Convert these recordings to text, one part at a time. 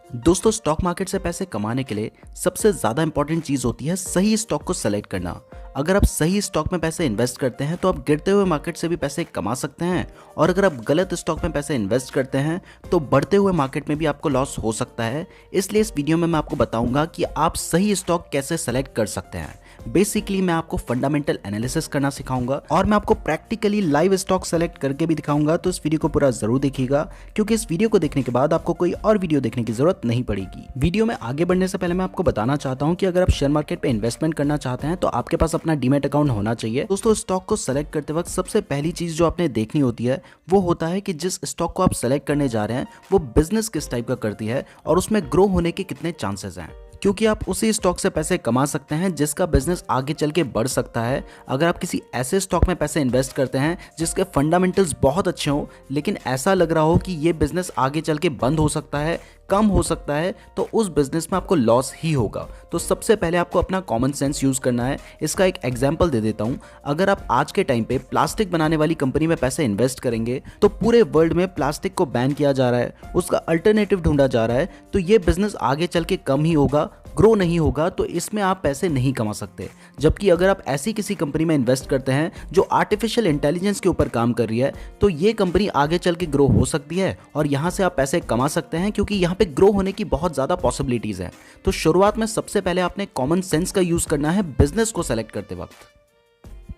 दोस्तों, stock market से पैसे कमाने के लिए सबसे ज़्यादा इंपॉर्टेंट चीज़ होती है सही स्टॉक को सेलेक्ट करना। अगर आप सही स्टॉक में पैसे इन्वेस्ट करते हैं तो आप गिरते हुए मार्केट से भी पैसे कमा सकते हैं, और अगर आप गलत स्टॉक में पैसे इन्वेस्ट करते हैं तो बढ़ते हुए मार्केट में भी आपको लॉस हो सकता है। इसलिए इस वीडियो में मैं आपको बताऊंगा कि आप सही स्टॉक कैसे सेलेक्ट कर सकते हैं। बेसिकली मैं आपको फंडामेंटल एनालिसिस करना सिखाऊंगा और मैं आपको प्रैक्टिकली लाइव स्टॉक सेलेक्ट करके भी दिखाऊंगा। तो इस वीडियो को पूरा जरूर देखिएगा, क्योंकि इस वीडियो को देखने के बाद आपको कोई और वीडियो देखने की जरूरत नहीं पड़ेगी। वीडियो में आगे बढ़ने से पहले मैं आपको बताना चाहता हूं कि अगर आप शेयर मार्केट पे इन्वेस्टमेंट करना चाहते हैं तो आपके पास अपना डीमैट अकाउंट होना चाहिए। दोस्तों, स्टॉक को सेलेक्ट करते वक्त सबसे पहली चीज जो आपने देखनी होती है वो होता है कि जिस स्टॉक को आप सेलेक्ट करने जा रहे हैं वो बिजनेस किस टाइप का करती है और उसमें ग्रो होने के कितने चांसेस हैं, क्योंकि आप उसी स्टॉक से पैसे कमा सकते हैं जिसका बिजनेस आगे चल के बढ़ सकता है। अगर आप किसी ऐसे स्टॉक में पैसे इन्वेस्ट करते हैं जिसके फंडामेंटल्स बहुत अच्छे हों, लेकिन ऐसा लग रहा हो कि ये बिजनेस आगे चल के बंद हो सकता है, कम हो सकता है, तो उस बिजनेस में आपको लॉस ही होगा। तो सबसे पहले आपको अपना कॉमन सेंस यूज करना है। इसका एक एग्जांपल दे देता हूं। अगर आप आज के टाइम पे प्लास्टिक बनाने वाली कंपनी में पैसे इन्वेस्ट करेंगे तो पूरे वर्ल्ड में प्लास्टिक को बैन किया जा रहा है, उसका अल्टरनेटिव ढूंढा जा रहा है, तो ये बिजनेस आगे चल के कम ही होगा, ग्रो नहीं होगा, तो इसमें आप पैसे नहीं कमा सकते। जबकि अगर आप ऐसी किसी कंपनी में इन्वेस्ट करते हैं जो आर्टिफिशियल इंटेलिजेंस के ऊपर काम कर रही है, तो ये कंपनी आगे चल के ग्रो हो सकती है और यहां से आप पैसे कमा सकते हैं, क्योंकि यहां पे ग्रो होने की बहुत ज्यादा पॉसिबिलिटीज है। तो शुरुआत में सबसे पहले आपने कॉमन सेंस का यूज करना है बिजनेस को सेलेक्ट करते वक्त।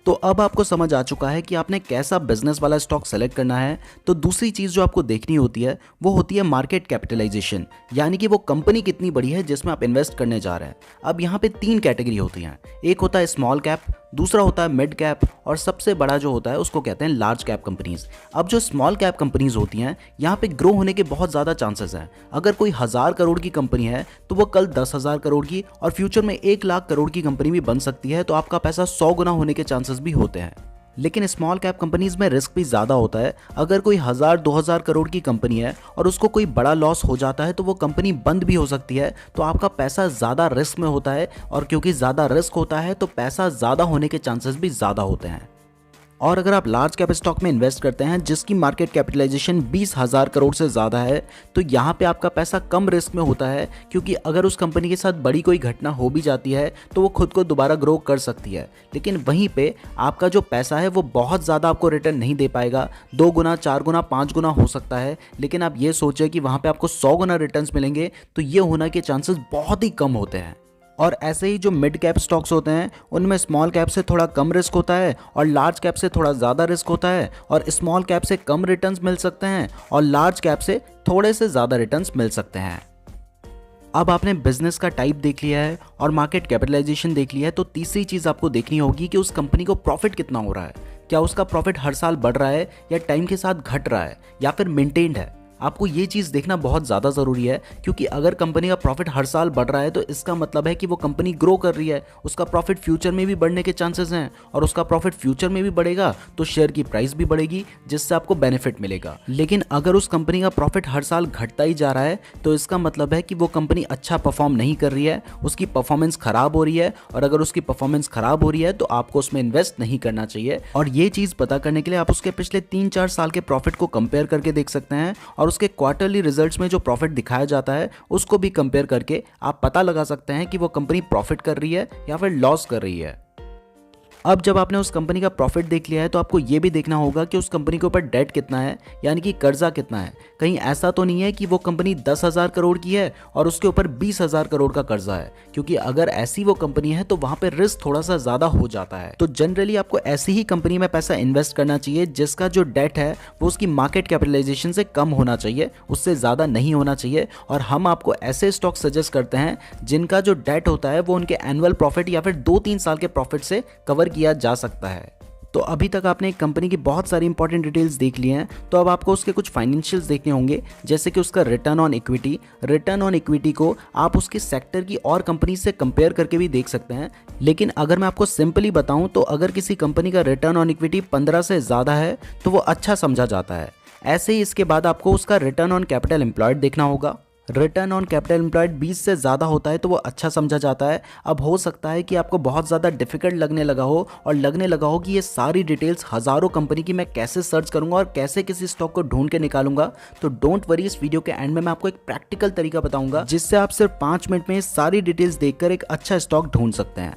तो अब आपको समझ आ चुका है कि आपने कैसा बिजनेस वाला स्टॉक सेलेक्ट करना है। तो दूसरी चीज जो आपको देखनी होती है वो होती है मार्केट कैपिटलाइजेशन, यानी कि वो कंपनी कितनी बड़ी है जिसमें आप इन्वेस्ट करने जा रहे हैं। अब यहाँ पे तीन कैटेगरी होती हैं। एक होता है स्मॉल कैप, दूसरा होता है मिड कैप, और सबसे बड़ा जो होता है उसको कहते हैं लार्ज कैप कंपनीज। अब जो स्मॉल कैप कंपनीज होती हैं यहाँ पे ग्रो होने के बहुत ज़्यादा चांसेस हैं। अगर कोई 1000 करोड़ की कंपनी है तो वो कल 10,000 करोड़ की और फ्यूचर में 1 लाख करोड़ की कंपनी भी बन सकती है, तो आपका पैसा 100 गुना होने के चांसेस भी होते हैं। लेकिन स्मॉल कैप कंपनीज में रिस्क भी ज़्यादा होता है। अगर कोई 1000-2000 करोड़ की कंपनी है और उसको कोई बड़ा लॉस हो जाता है तो वो कंपनी बंद भी हो सकती है, तो आपका पैसा ज़्यादा रिस्क में होता है, और क्योंकि ज़्यादा रिस्क होता है तो पैसा ज़्यादा होने के चांसेस भी ज़्यादा होते हैं। और अगर आप लार्ज कैप स्टॉक में इन्वेस्ट करते हैं जिसकी मार्केट कैपिटलाइजेशन 20,000 करोड़ से ज़्यादा है, तो यहाँ पे आपका पैसा कम रिस्क में होता है, क्योंकि अगर उस कंपनी के साथ बड़ी कोई घटना हो भी जाती है तो वो खुद को दोबारा ग्रो कर सकती है। लेकिन वहीं पे आपका जो पैसा है वो बहुत ज़्यादा आपको रिटर्न नहीं दे पाएगा। 2 गुना, 4 गुना, 5 गुना हो सकता है, लेकिन आप ये सोचें कि वहाँ पर आपको 100 गुना रिटर्न मिलेंगे, तो ये होने के चांसेस बहुत ही कम होते हैं। और ऐसे ही जो मिड कैप स्टॉक्स होते हैं उनमें स्मॉल कैप से थोड़ा कम रिस्क होता है और लार्ज कैप से थोड़ा ज़्यादा रिस्क होता है, और स्मॉल कैप से कम रिटर्न्स मिल सकते हैं और लार्ज कैप से थोड़े से ज़्यादा रिटर्न्स मिल सकते हैं। अब आपने बिजनेस का टाइप देख लिया है और मार्केट कैपिटलाइजेशन देख लिया है, तो तीसरी चीज़ आपको देखनी होगी कि उस कंपनी को प्रॉफिट कितना हो रहा है। क्या उसका प्रॉफिट हर साल बढ़ रहा है, या टाइम के साथ घट रहा है, या फिर मेंटेन्ड है। आपको ये चीज़ देखना बहुत ज़्यादा ज़रूरी है, क्योंकि अगर कंपनी का प्रॉफिट हर साल बढ़ रहा है तो इसका मतलब है कि वो कंपनी ग्रो कर रही है, उसका प्रॉफिट फ्यूचर में भी बढ़ने के चांसेस हैं, और उसका प्रॉफिट फ्यूचर में भी बढ़ेगा तो शेयर की प्राइस भी बढ़ेगी, जिससे आपको बेनिफिट मिलेगा। लेकिन अगर उस कंपनी का प्रॉफिट हर साल घटता ही जा रहा है तो इसका मतलब है कि वो कंपनी अच्छा परफॉर्म नहीं कर रही है, उसकी परफॉर्मेंस खराब हो रही है, और अगर उसकी परफॉर्मेंस खराब हो रही है तो आपको उसमें इन्वेस्ट नहीं करना चाहिए। और ये चीज़ पता करने के लिए आप उसके पिछले 3-4 साल के प्रॉफिट को कंपेयर करके देख सकते हैं, और उसके क्वार्टरली रिजल्ट्स में जो प्रॉफिट दिखाया जाता है उसको भी कंपेयर करके आप पता लगा सकते हैं कि वो कंपनी प्रॉफिट कर रही है या फिर लॉस कर रही है। अब जब आपने उस कंपनी का प्रॉफिट देख लिया है तो आपको ये भी देखना होगा कि उस कंपनी के ऊपर डेट कितना है, यानी कि कर्जा कितना है। कहीं ऐसा तो नहीं है कि वो कंपनी 10,000 करोड़ की है और उसके ऊपर 20,000 करोड़ का कर्जा है, क्योंकि अगर ऐसी वो कंपनी है तो वहां पे रिस्क थोड़ा सा ज्यादा हो जाता है। तो जनरली आपको ऐसी ही कंपनी में पैसा इन्वेस्ट करना चाहिए जिसका जो डेट है वो उसकी मार्केट कैपिटलाइजेशन से कम होना चाहिए, उससे ज्यादा नहीं होना चाहिए। और हम आपको ऐसे स्टॉक सजेस्ट करते हैं जिनका जो डेट होता है वो उनके एनुअल प्रॉफिट या फिर 2-3 साल के प्रॉफिट से कवर किया जा सकता है। तो अभी तक आपने एक कंपनी की बहुत सारी इंपॉर्टेंट डिटेल्स देख ली हैं, तो अब आपको उसके कुछ फाइनेंशियल्स देखने होंगे, जैसे कि उसका return on equity. Return on equity को आप उसके सेक्टर की और कंपनी से कंपेयर करके भी देख सकते हैं, लेकिन अगर मैं आपको सिंपली बताऊं तो अगर किसी कंपनी का रिटर्न ऑन इक्विटी 15 से ज़्यादा है तो वो अच्छा समझा जाता है। ऐसे ही इसके बाद आपको उसका रिटर्न ऑन कैपिटल एम्प्लॉयड देखना होगा। रिटर्न ऑन कैपिटल एम्प्लॉयड 20 से ज़्यादा होता है तो वो अच्छा समझा जाता है। अब हो सकता है कि आपको बहुत ज़्यादा डिफिकल्ट लगने लगा हो और लगने लगा हो कि ये सारी डिटेल्स हज़ारों कंपनी की मैं कैसे सर्च करूंगा और कैसे किसी स्टॉक को ढूंढ के निकालूंगा। तो डोंट वरी, इस वीडियो के एंड में मैं आपको एक प्रैक्टिकल तरीका बताऊंगा जिससे आप सिर्फ 5 मिनट में सारी डिटेल्स देखकर एक अच्छा स्टॉक ढूंढ सकते हैं।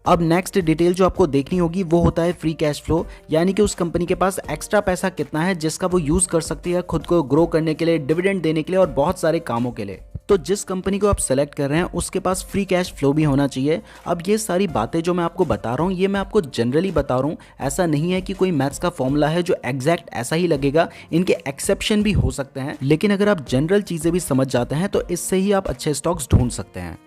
अब नेक्स्ट डिटेल जो आपको देखनी होगी वो होता है फ्री कैश फ्लो, यानी कि उस कंपनी के पास एक्स्ट्रा पैसा कितना है जिसका वो यूज कर सकती है खुद को ग्रो करने के लिए, डिविडेंड देने के लिए और बहुत सारे कामों के लिए। तो जिस कंपनी को आप सेलेक्ट कर रहे हैं उसके पास फ्री कैश फ्लो भी होना चाहिए। अब ये सारी बातें जो मैं आपको बता रहा हूँ ये मैं आपको जनरली बता रहा हूँ, ऐसा नहीं है कि कोई मैथ्स का फॉर्मूला है जो एग्जैक्ट ऐसा ही लगेगा, इनके एक्सेप्शन भी हो सकते हैं। लेकिन अगर आप जनरल चीजें भी समझ जाते हैं तो इससे ही आप अच्छे स्टॉक्स ढूंढ सकते हैं।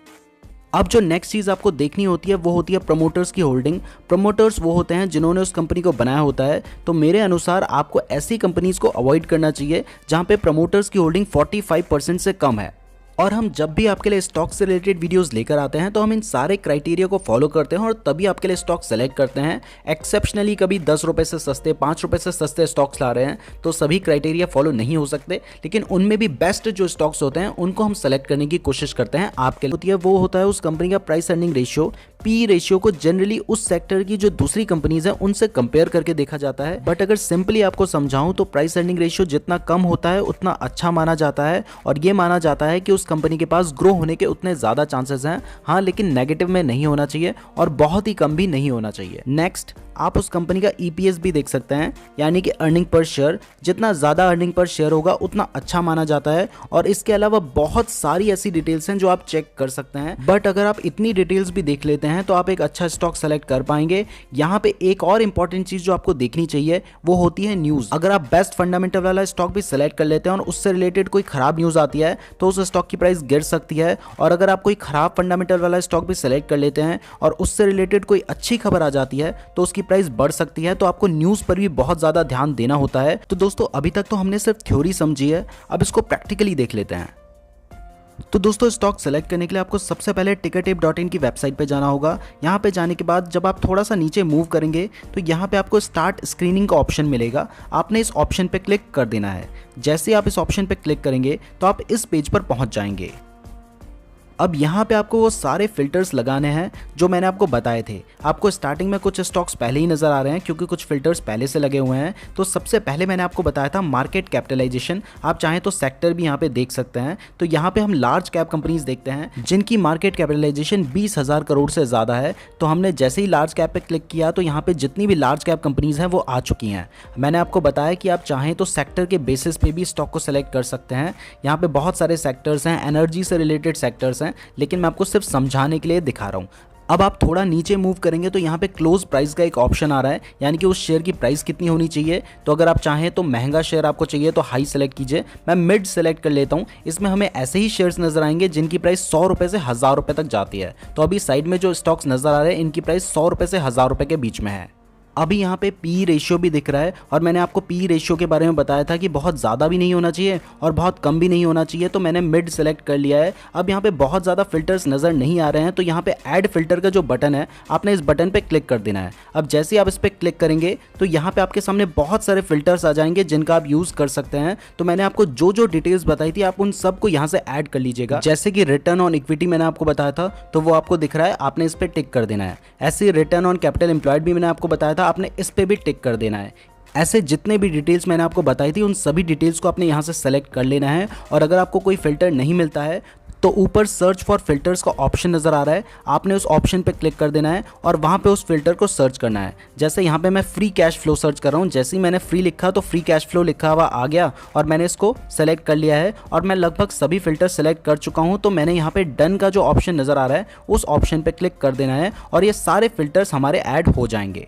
अब जो नेक्स्ट चीज़ आपको देखनी होती है वो होती है प्रमोटर्स की होल्डिंग। प्रमोटर्स वो होते हैं जिन्होंने उस कंपनी को बनाया होता है। तो मेरे अनुसार आपको ऐसी कंपनीज को अवॉइड करना चाहिए जहां पे प्रमोटर्स की होल्डिंग 45% से कम है। और हम जब भी आपके लिए स्टॉक से रिलेटेड वीडियोस लेकर आते हैं तो हम इन सारे क्राइटेरिया को फॉलो करते हैं और तभी आपके लिए स्टॉक सेलेक्ट करते हैं। एक्सेप्शनली कभी 10 रुपए से सस्ते, 5 रुपए से सस्ते स्टॉक्स ला रहे हैं तो सभी क्राइटेरिया फॉलो नहीं हो सकते, लेकिन उनमें भी बेस्ट जो स्टॉक्स होते हैं उनको हम सेलेक्ट करने की कोशिश करते हैं आपके लिए। होती है वो होता है उस कंपनी का price earning ratio. P ratio को जनरली उस सेक्टर की जो दूसरी कंपनीज हैं उनसे कंपेयर करके देखा जाता है। बट अगर सिंपली आपको समझाऊं तो प्राइस अर्निंग रेशियो जितना कम होता है उतना अच्छा माना जाता है और ये माना जाता है कि उस कंपनी के पास ग्रो होने के उतने ज्यादा चांसेस हैं। हाँ, लेकिन नेगेटिव में नहीं होना चाहिए और बहुत ही कम भी नहीं होना चाहिए। नेक्स्ट, आप उस कंपनी का ईपीएस भी देख सकते हैं, यानी कि अर्निंग पर शेयर। जितना ज्यादा अर्निंग पर शेयर होगा उतना अच्छा माना जाता है। और इसके अलावा बहुत सारी ऐसी डिटेल्स हैं जो आप चेक कर सकते हैं। बट अगर आप इतनी डिटेल्स भी देख लेते हैं तो आप एक अच्छा स्टॉक सेलेक्ट कर पाएंगे। यहाँ पे एक और इंपॉर्टेंट चीज जो आपको देखनी चाहिए वो होती है न्यूज। अगर आप बेस्ट फंडामेंटल वाला स्टॉक भी सेलेक्ट कर लेते हैं और उससे रिलेटेड कोई खराब न्यूज आती है तो उस स्टॉक की प्राइस गिर सकती है। और अगर आप कोई खराब फंडामेंटल वाला स्टॉक भी सेलेक्ट कर लेते हैं और उससे रिलेटेड कोई अच्छी खबर आ जाती है तो उसकी प्राइस बढ़ सकती है। तो आपको न्यूज पर भी बहुत ज्यादा ध्यान देना होता है। तो दोस्तों, अभी तक तो हमने सिर्फ थ्योरी समझी है, अब इसको प्रैक्टिकली देख लेते हैं। तो दोस्तों, स्टॉक सेलेक्ट करने के लिए आपको सबसे पहले tickertape.in की वेबसाइट पे जाना होगा। यहाँ पे जाने के बाद जब आप थोड़ा सा नीचे मूव करेंगे तो यहाँ पे आपको स्टार्ट स्क्रीनिंग का ऑप्शन मिलेगा। आपने इस ऑप्शन पे क्लिक कर देना है। जैसे आप इस ऑप्शन पे क्लिक करेंगे तो आप इस पेज पर पहुंच जाएंगे। अब यहाँ पे आपको वो सारे फिल्टर्स लगाने हैं जो मैंने आपको बताए थे। आपको स्टार्टिंग में कुछ स्टॉक्स पहले ही नजर आ रहे हैं क्योंकि कुछ फिल्टर्स पहले से लगे हुए हैं। तो सबसे पहले मैंने आपको बताया था मार्केट कैपिटलाइजेशन। आप चाहें तो सेक्टर भी यहाँ पे देख सकते हैं। तो यहाँ पे हम लार्ज कैप कंपनीज देखते हैं जिनकी मार्केट कैपिटलाइजेशन 20,000 करोड़ से ज़्यादा है। तो हमने जैसे ही लार्ज कैप पे क्लिक किया तो यहाँ पे जितनी भी लार्ज कैप कंपनीज हैं वो आ चुकी हैं। मैंने आपको बताया कि आप चाहें तो सेक्टर के बेसिस पे भी स्टॉक को सेलेक्ट कर सकते हैं। यहाँ पे बहुत सारे सेक्टर्स हैं, एनर्जी से रिलेटेड सेक्टर्स हैं, लेकिन मैं आपको सिर्फ समझाने के लिए दिखा रहा हूं। अब आप थोड़ा नीचे मूव करेंगे तो यहाँ पे क्लोज प्राइस का एक ऑप्शन आ रहा है, यानी कि उस शेयर की प्राइस कितनी होनी चाहिए। तो अगर आप चाहें तो महंगा शेयर आपको चाहिए तो हाई सेलेक्ट कीजिए। मैं मिड सेलेक्ट कर लेता हूँ। इसमें हमें ऐसे ही शेयर्स नजर आएंगे जिनकी प्राइस 100 रुपए से 1000 रुपए तक जाती है। तो अभी साइड में जो स्टॉक्स नजर आ रहे हैं इनकी प्राइस 100 रुपए से 1000 रुपए के बीच में है। अभी यहाँ पे पी रेशियो भी दिख रहा है और मैंने आपको पी रेशियो के बारे में बताया था कि बहुत ज़्यादा भी नहीं होना चाहिए और बहुत कम भी नहीं होना चाहिए। तो मैंने मिड सेलेक्ट कर लिया है। अब यहाँ पे बहुत ज़्यादा फिल्टर्स नज़र नहीं आ रहे हैं तो यहाँ पे ऐड फिल्टर का जो बटन है आपने इस बटन पे क्लिक कर देना है। अब जैसे ही आप इस पर क्लिक करेंगे तो यहाँ पे आपके सामने बहुत सारे फिल्टर्स आ जाएंगे जिनका आप यूज़ कर सकते हैं। तो मैंने आपको जो जो डिटेल्स बताई थी आप उन सबको यहाँ से ऐड कर लीजिएगा। जैसे कि रिटर्न ऑन इक्विटी मैंने आपको बताया था तो वो आपको दिख रहा है, आपने इस पर टिक कर देना है। ऐसे रिटर्न ऑन कैपिटल एम्प्लॉयड भी मैंने आपको बताया था, आपने इस पर भी टिक कर देना है। ऐसे जितने भी डिटेल्स मैंने आपको बताई थी उन सभी डिटेल्स को आपने यहाँ से सेलेक्ट कर लेना है। और अगर आपको कोई फिल्टर नहीं मिलता है तो ऊपर सर्च फॉर फिल्टर्स का ऑप्शन नजर आ रहा है, आपने उस ऑप्शन पे क्लिक कर देना है और वहाँ पे उस फिल्टर को सर्च करना है। जैसे यहाँ पे मैं फ्री कैश फ्लो सर्च कर रहा हूँ, जैसे ही मैंने फ्री लिखा तो फ्री कैश फ्लो लिखा हुआ आ गया और मैंने इसको सेलेक्ट कर लिया है और मैं लगभग सभी फिल्टर सेलेक्ट कर चुका हूँ। तो मैंने यहाँ पे डन का जो ऑप्शन नजर आ रहा है उस ऑप्शन पे क्लिक कर देना है और ये सारे फिल्टर्स हमारे ऐड हो जाएंगे।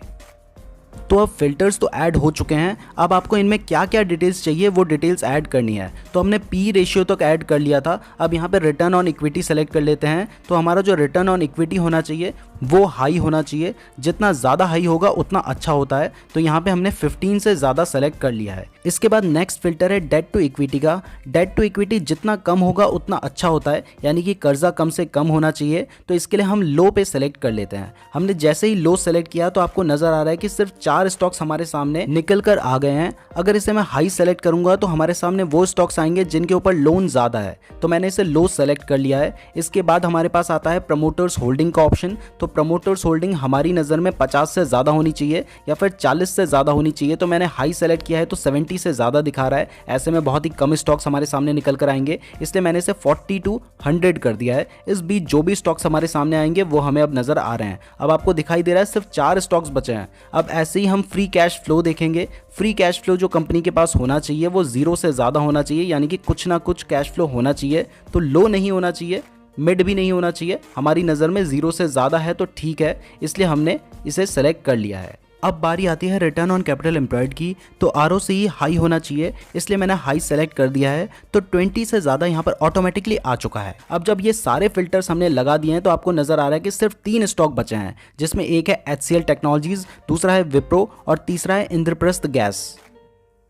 तो अब फिल्टर्स तो ऐड हो चुके हैं। अब आपको इनमें क्या क्या डिटेल्स चाहिए वो डिटेल्स ऐड करनी है। तो हमने पी रेशियो तक ऐड कर लिया था। अब यहाँ पे रिटर्न ऑन इक्विटी सेलेक्ट कर लेते हैं। तो हमारा जो रिटर्न ऑन इक्विटी होना चाहिए वो हाई होना चाहिए। जितना ज़्यादा हाई होगा उतना अच्छा होता है। तो यहाँ पे हमने 15 से ज़्यादा सेलेक्ट कर लिया है। इसके बाद नेक्स्ट फिल्टर है डेट टू इक्विटी का। डेट टू इक्विटी जितना कम होगा उतना अच्छा होता है, यानी कि कर्जा कम से कम होना चाहिए। तो इसके लिए हम लो पे सेलेक्ट कर लेते हैं। हमने जैसे ही लो सेलेक्ट किया तो आपको नजर आ रहा है कि सिर्फ 4 4 स्टॉक्स हमारे सामने निकल कर आ गए हैं। अगर इसे मैं हाई सेलेक्ट करूंगा तो हमारे सामने वो स्टॉक्स आएंगे जिनके ऊपर लोन ज़्यादा है, तो मैंने इसे लो सेलेक्ट कर लिया है। इसके बाद हमारे पास आता है प्रमोटर्स होल्डिंग का ऑप्शन। तो प्रमोटर्स होल्डिंग हमारी नज़र में 50 से ज़्यादा होनी चाहिए या फिर 40 से ज़्यादा होनी चाहिए, तो मैंने हाई सेलेक्ट किया है तो 70 से ज़्यादा दिखा रहा है। ऐसे में बहुत ही कम स्टॉक्स हमारे सामने निकल कर आएंगे, इसलिए मैंने इसे 40 to 100 कर दिया है। इस बीच जो भी स्टॉक्स हमारे सामने आएंगे वो हमें अब नज़र आ रहे हैं। अब आपको दिखाई दे रहा है सिर्फ 4 स्टॉक्स बचे हैं। अब ऐसे ही हम फ्री कैश फ्लो देखेंगे। फ्री कैश फ्लो जो कंपनी के पास होना चाहिए वो 0 से ज़्यादा होना चाहिए, यानी कि कुछ ना कुछ कैश फ्लो होना चाहिए। तो लो नहीं होना चाहिए, मिड भी नहीं होना चाहिए। हमारी नज़र में 0 से ज़्यादा है तो ठीक है, इसलिए हमने इसे सेलेक्ट कर लिया है। अब बारी आती है रिटर्न ऑन कैपिटल एम्प्लॉयड की। तो ROCE हाई होना चाहिए, इसलिए मैंने हाई सेलेक्ट कर दिया है। तो 20 से ज़्यादा यहाँ पर ऑटोमेटिकली आ चुका है। अब जब ये सारे फिल्टर्स हमने लगा दिए हैं तो आपको नज़र आ रहा है कि सिर्फ 3 स्टॉक बचे हैं, जिसमें एक है HCL टेक्नोलॉजीज, दूसरा है विप्रो और तीसरा है इंद्रप्रस्थ गैस।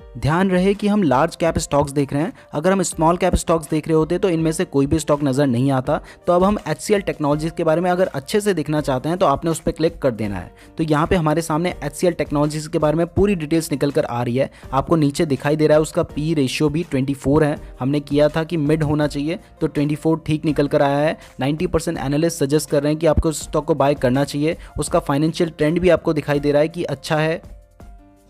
ध्यान रहे कि हम लार्ज कैप स्टॉक्स देख रहे हैं। अगर हम स्मॉल कैप स्टॉक्स देख रहे होते तो इनमें से कोई भी स्टॉक नज़र नहीं आता। तो अब हम HCL टेक्नोलॉजीज के बारे में अगर अच्छे से देखना चाहते हैं तो आपने उस पर क्लिक कर देना है। तो यहाँ पे हमारे सामने HCL टेक्नोलॉजीज के बारे में पूरी डिटेल्स निकल कर आ रही है। आपको नीचे दिखाई दे रहा है उसका P रेशियो भी 24 है। हमने किया था कि मिड होना चाहिए, तो 24 ठीक निकल कर आया है। 90% एनालिस्ट सजेस्ट कर रहे हैं कि आपको उस स्टॉक को बाय करना चाहिए। उसका फाइनेंशियल ट्रेंड भी आपको दिखाई दे रहा है कि अच्छा है।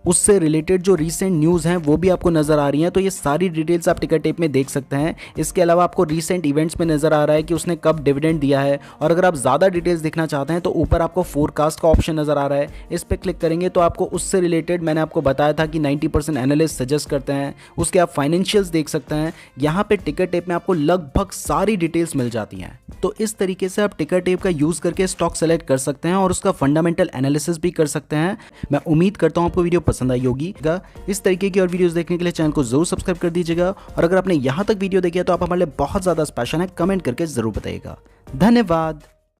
उससे रिलेटेड जो रीसेंट न्यूज़ हैं वो भी आपको नज़र आ रही हैं। तो ये सारी डिटेल्स आप टिकर टेप में देख सकते हैं। इसके अलावा आपको रीसेंट इवेंट्स में नज़र आ रहा है कि उसने कब डिविडेंड दिया है। और अगर आप ज़्यादा डिटेल्स देखना चाहते हैं तो ऊपर आपको फोरकास्ट का ऑप्शन नज़र आ रहा है। इस पर क्लिक करेंगे तो आपको उससे रिलेटेड, मैंने आपको बताया था कि 90% एनालिस्ट सजेस्ट करते हैं, उसके आप फाइनेंशियल्स देख सकते हैं। यहाँ पर टिकर टेप में आपको लगभग सारी डिटेल्स मिल जाती हैं। तो इस तरीके से आप टिकर टेप का यूज़ करके स्टॉक सेलेक्ट कर सकते हैं और उसका फंडामेंटल एनालिसिस भी कर सकते हैं। मैं उम्मीद करता हूँ आपको वीडियो पसंद आई होगी। इस तरीके की और वीडियोस देखने के लिए चैनल को जरूर सब्सक्राइब कर दीजिएगा। और अगर आपने यहां तक वीडियो देखी है तो आप हमारे लिए बहुत ज्यादा स्पेशल है, कमेंट करके जरूर बताइएगा। धन्यवाद।